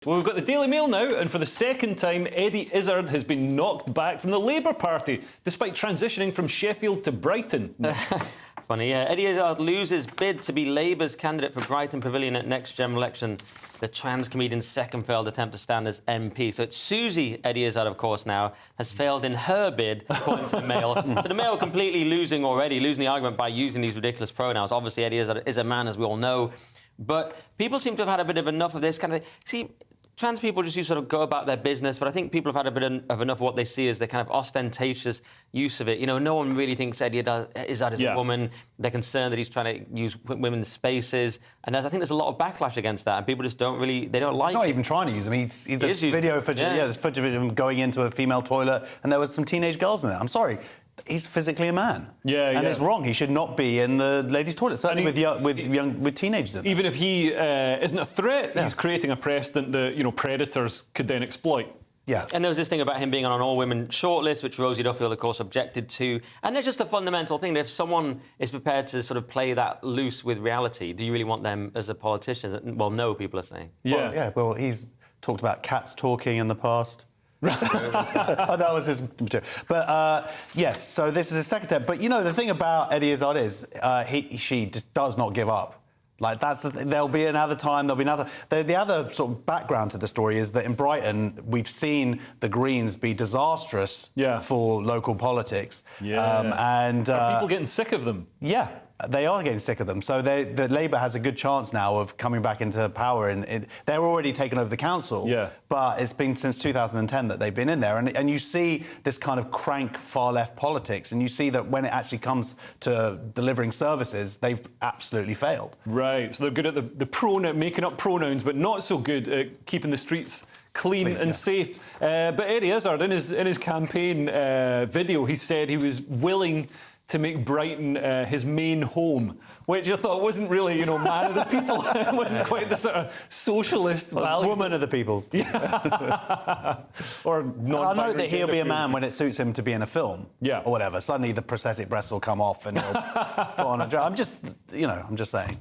Well, we've got the Daily Mail now, and for the second time, Eddie Izzard has been knocked back from the Labour Party, despite transitioning from Sheffield to Brighton. Funny, yeah. Eddie Izzard loses bid to be Labour's candidate for Brighton Pavilion at next general election. The trans comedian's second failed attempt to stand as MP. So it's Susie Eddie Izzard, of course, now, has failed in her bid, according to the Mail. So the Mail completely losing the argument by using these ridiculous pronouns. Obviously, Eddie Izzard is a man, as we all know. But people seem to have had a bit of enough of this kind of thing. See, trans people just sort of go about their business, but I think people have had a bit of enough of what they see as the kind of ostentatious use of it. You know, no one really thinks Eddie Izzard is a woman. They're concerned that he's trying to use women's spaces, and I think there's a lot of backlash against that, and people just don't like it. He's not even trying to use them. There's video footage, there's footage of him going into a female toilet, and there was some teenage girls in there. I'm sorry. He's physically a man. And it's wrong. He should not be in the ladies' toilet, certainly with teenagers in there. Even if he isn't a threat, he's creating a precedent that, predators could then exploit. Yeah. And there was this thing about him being on an all-women shortlist, which Rosie Duffield, of course, objected to. And there's just a fundamental thing that if someone is prepared to sort of play that loose with reality, do you really want them as a politician? Well, no, people are saying. Well, he's talked about cats talking in the past. Oh, that was his material. But, yes, so this is his second attempt. But, the thing about Eddie Izzard is she just does not give up. Like, that's the thing. There'll be another time, there'll be another... The other sort of background to the story is that in Brighton, we've seen the Greens be disastrous for local politics. And are people getting sick of them? Yeah. They are getting sick of them. So the Labour has a good chance now of coming back into power. And they're already taken over the council. But it's been since 2010 that they've been in there. And you see this kind of crank far-left politics. And you see that when it actually comes to delivering services, they've absolutely failed. Right. So they're good at making up pronouns, but not so good at keeping the streets clean and safe. But Eddie Izzard, in his campaign video, he said he was willing to make Brighton his main home, which I thought wasn't really, man of the people. It wasn't quite the sort of socialist values. Woman of the people. Or I know that he'll be a man when it suits him to be in a film. Or whatever. Suddenly the prosthetic breasts will come off and he'll put on a dress. I'm just saying.